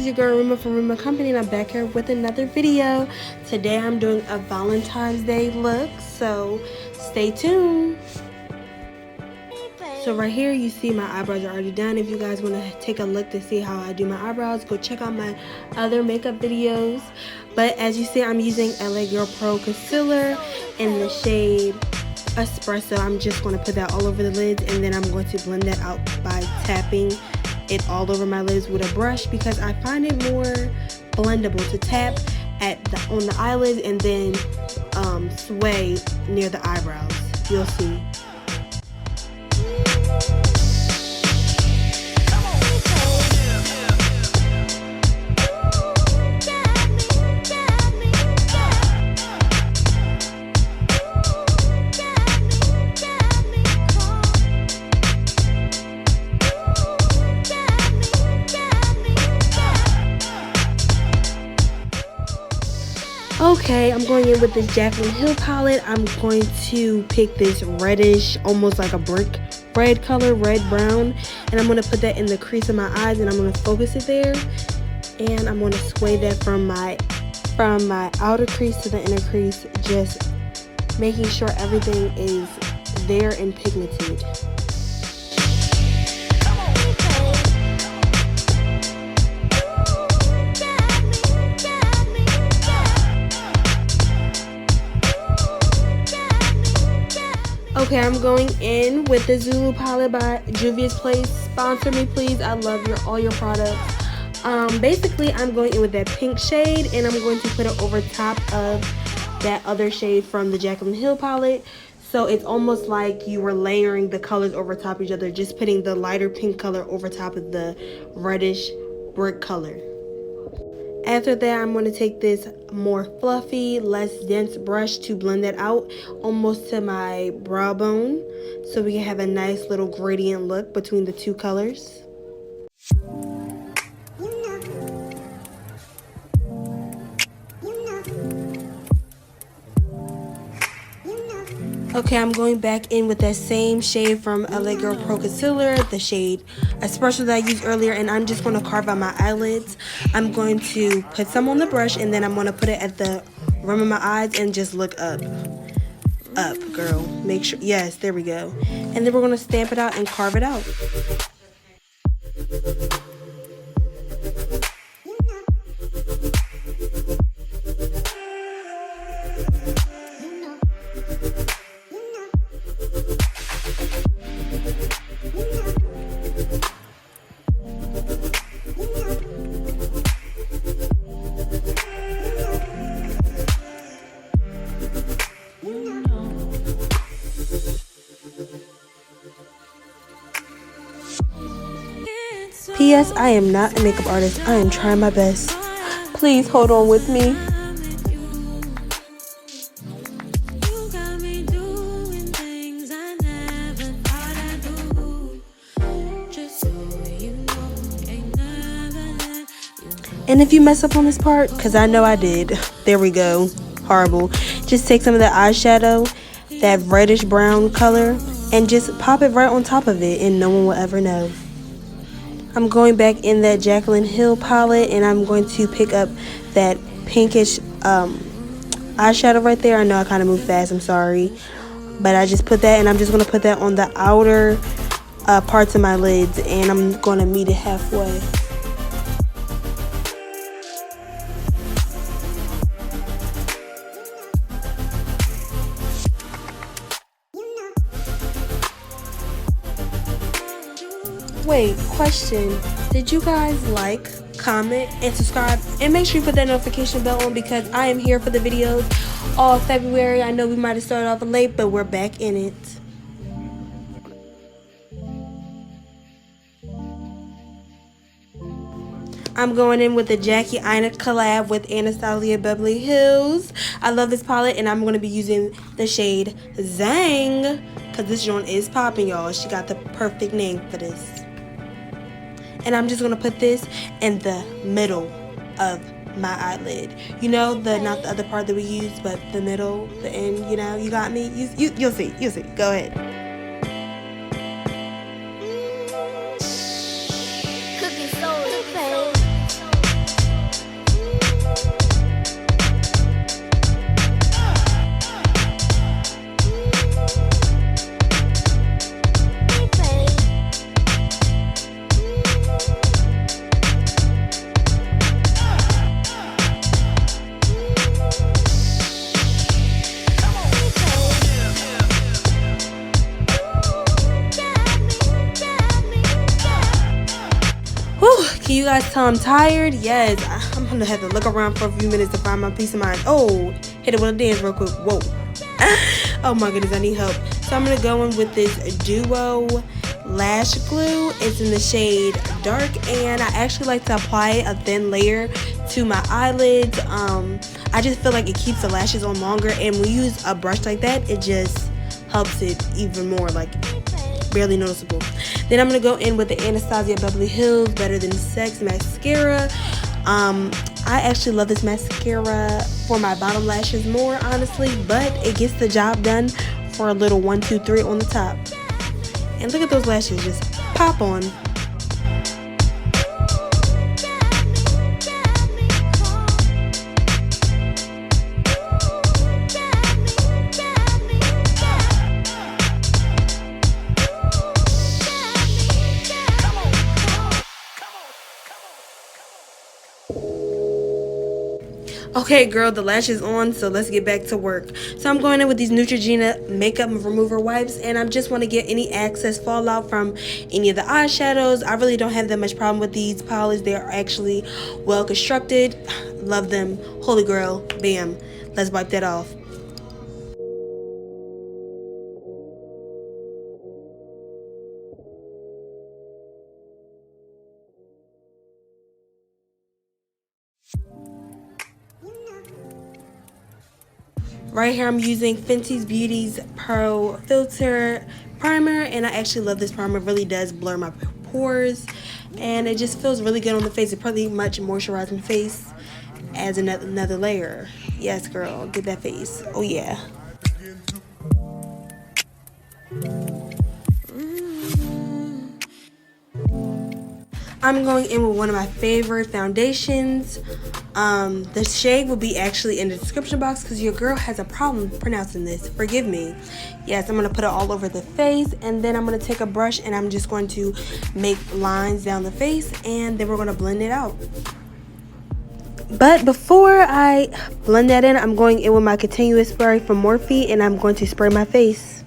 guys, your girl Rima from Rima Company, and I'm back here with another video. Today I'm doing a Valentine's Day look, so stay tuned. So right here you see my eyebrows are already done. If you guys want to take a look to see how I do my eyebrows, go check out my other makeup videos. But as you see, I'm using LA Girl Pro Concealer in the shade Espresso. I'm just going to put that all over the lids, and then I'm going to blend that out by tapping it all over my lids with a brush, because I find it more blendable to tap on the eyelids and then sway near the eyebrows. You'll see. Okay, I'm going in with this Jaclyn Hill palette. I'm going to pick this reddish, almost like a brick red color, red brown, and I'm going to put that in the crease of my eyes, and I'm going to focus it there, and I'm going to sway that from my outer crease to the inner crease, just making sure everything is there and pigmented. Okay, I'm going in with the Zulu palette by Juvia's Place. Sponsor me, please. I love all your products. Basically, I'm going in with that pink shade, and I'm going to put it over top of that other shade from the Jaclyn Hill palette. So it's almost like you were layering the colors over top of each other, just putting the lighter pink color over top of the reddish brick color. After that, I'm going to take this more fluffy, less dense brush to blend that out almost to my brow bone, so we can have a nice little gradient look between the two colors. Okay, I'm going back in with that same shade from LA Girl Pro Concealer, the shade Espresso that I used earlier, and I'm just going to carve out my eyelids. I'm going to put some on the brush, and then I'm going to put it at the rim of my eyes and just look up. Up, girl. Make sure, yes, there we go. And then we're going to stamp it out and carve it out. P.S. I am not a makeup artist. I am trying my best. Please hold on with me. And if you mess up on this part, because I know I did. There we go. Horrible. Just take some of the eyeshadow, that reddish brown color, and just pop it right on top of it, and no one will ever know. I'm going back in that Jaclyn Hill palette, and I'm going to pick up that pinkish eyeshadow right there. I know I kind of moved fast, I'm sorry. But I just put that, and I'm just going to put that on the outer parts of my lids, and I'm going to meet it halfway. Wait, question. Did you guys like, comment, and subscribe? And make sure you put that notification bell on, because I am here for the videos all February. I know we might have started off late, but we're back in it. I'm going in with the Aina collab with Anastasia Beverly Hills. I love this palette, and I'm going to be using the shade Zang, because this joint is popping, y'all. She got the perfect name for this. And I'm just going to put this in the middle of my eyelid. You know, not the other part that we use, but the middle, the end, you know, you got me? You'll see. You'll see. Go ahead. you guys tell I'm tired? Yes, I'm gonna have to look around for a few minutes to find my peace of mind. Oh, hit it with a dance real quick. Whoa. Oh my goodness, I need help. So I'm gonna go in with this Duo lash glue. It's in the shade Dark, and I actually like to apply a thin layer to my eyelids. I just feel like it keeps the lashes on longer, and when you use a brush like that, it just helps it even more, like barely noticeable. Then I'm gonna go in with the Anastasia Beverly Hills Better Than Sex mascara. I actually love this mascara for my bottom lashes more, honestly, but it gets the job done for a little 1, 2, 3 on the top. And look at those lashes just pop on. Okay, girl, the lash is on, so let's get back to work. So I'm going in with these Neutrogena makeup remover wipes, and I just want to get any excess fallout from any of the eyeshadows. I really don't have that much problem with these polish. They are actually well constructed. Love them. Holy grail. Bam. Let's wipe that off. Right here I'm using Fenty's Beauty's Pro Filt'r primer, and I actually love this primer. It really does blur my pores, and it just feels really good on the face. It pretty much moisturizes my face as another layer. Yes, girl, get that face. Oh yeah. I'm going in with one of my favorite foundations. The shade will be actually in the description box because your girl has a problem pronouncing this. Forgive me. Yes, I'm going to put it all over the face, and then I'm going to take a brush and I'm just going to make lines down the face, and then we're going to blend it out. But before I blend that in, I'm going in with my continuous spray from Morphe, and I'm going to spray my face.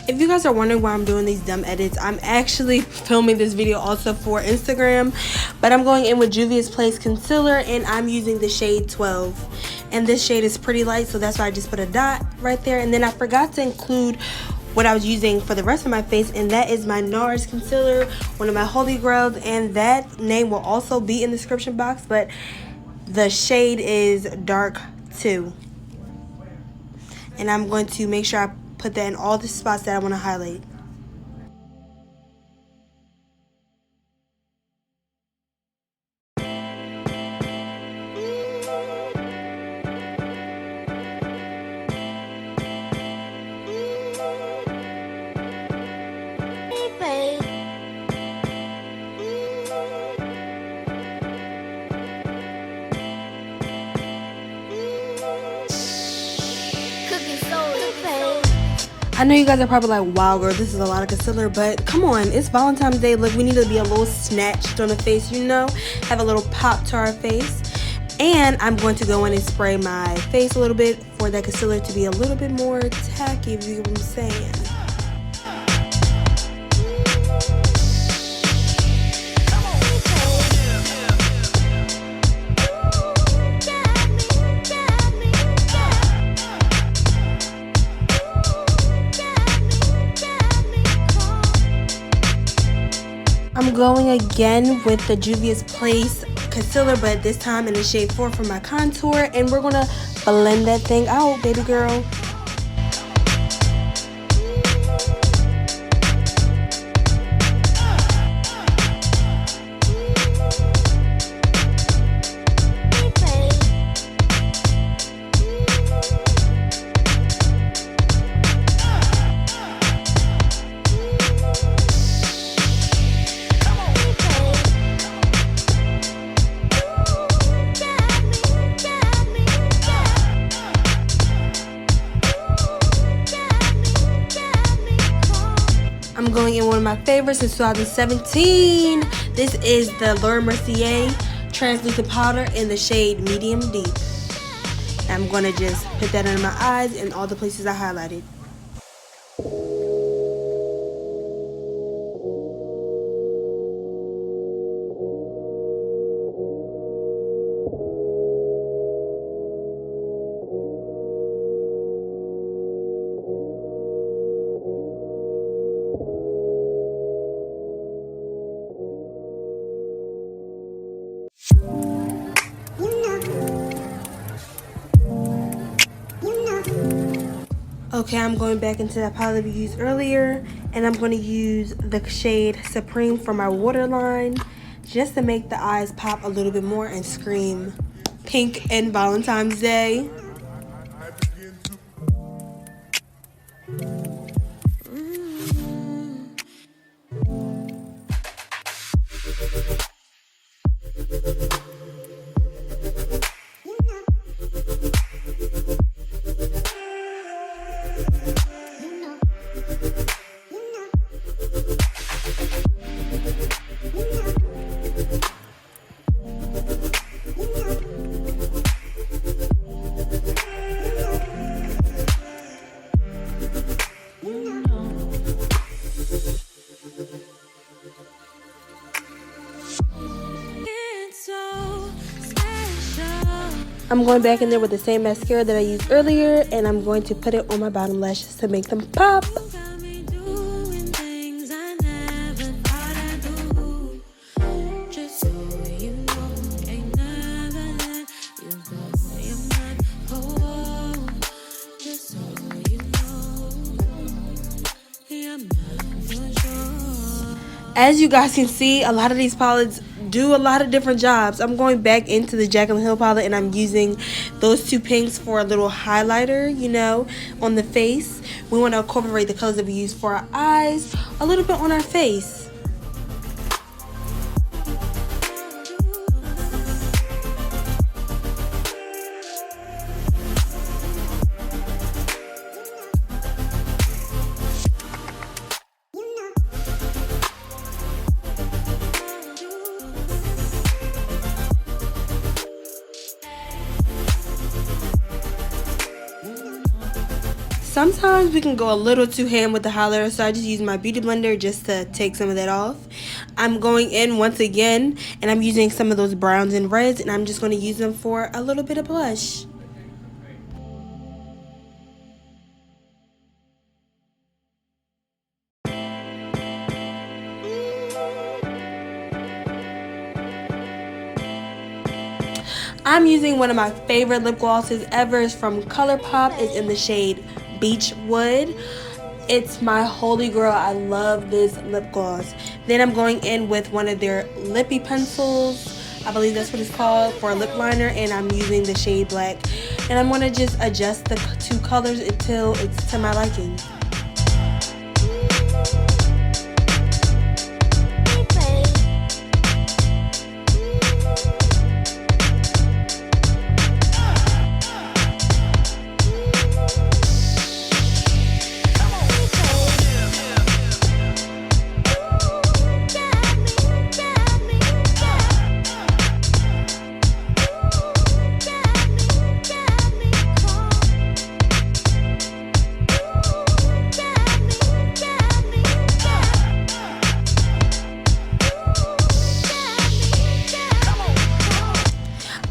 If you guys are wondering why I'm doing these dumb edits, I'm actually filming this video also for Instagram, but I'm going in with Juvia's Place Concealer, and I'm using the shade 12, and this shade is pretty light, so that's why I just put a dot right there. And then I forgot to include what I was using for the rest of my face, and that is my NARS concealer, one of my holy grails, and that name will also be in the description box, but the shade is Dark 2. And I'm going to make sure I put that in all the spots that I want to highlight. I know you guys are probably like, wow girl, this is a lot of concealer, but come on, it's Valentine's Day. Look, we need to be a little snatched on the face, you know, have a little pop to our face. And I'm going to go in and spray my face a little bit for that concealer to be a little bit more tacky, if you get what I'm saying. I'm going again with the Juvia's Place concealer, but this time in the shade 4 for my contour, and we're gonna blend that thing out, baby girl. I'm going in one of my favorites since 2017. This is the Laura Mercier translucent powder in the shade medium deep. I'm going to just put that under my eyes and all the places I highlighted. Okay, I'm going back into that palette we used earlier, and I'm going to use the shade Supreme for my waterline just to make the eyes pop a little bit more and scream pink and Valentine's Day. I'm going back in there with the same mascara that I used earlier, and I'm going to put it on my bottom lashes to make them pop. As you guys can see, a lot of these palettes do a lot of different jobs. I'm going back into the Jaclyn Hill palette, and I'm using those two pinks for a little highlighter, you know, on the face. We want to incorporate the colors that we use for our eyes a little bit on our face. Sometimes we can go a little too ham with the highlighter, so I just use my beauty blender just to take some of that off. I'm going in once again, and I'm using some of those browns and reds, and I'm just going to use them for a little bit of blush. I'm using one of my favorite lip glosses ever. It's from ColourPop. It's in the shade Beachwood. It's my holy grail. I love this lip gloss. Then I'm going in with one of their Lippie pencils. I believe that's what it's called, for a lip liner, and I'm using the shade black. And I'm going to just adjust the two colors until it's to my liking.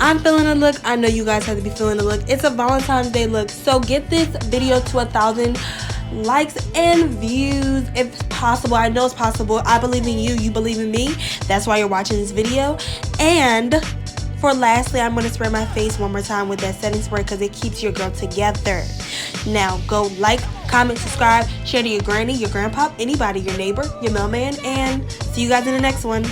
I'm feeling a look. I know you guys have to be feeling a look. It's a Valentine's Day look. So get this video to 1,000 likes and views if possible. I know it's possible. I believe in you. You believe in me. That's why you're watching this video. And for lastly, I'm going to spray my face one more time with that setting spray because it keeps your girl together. Now, go like, comment, subscribe, share to your granny, your grandpa, anybody, your neighbor, your mailman, and see you guys in the next one.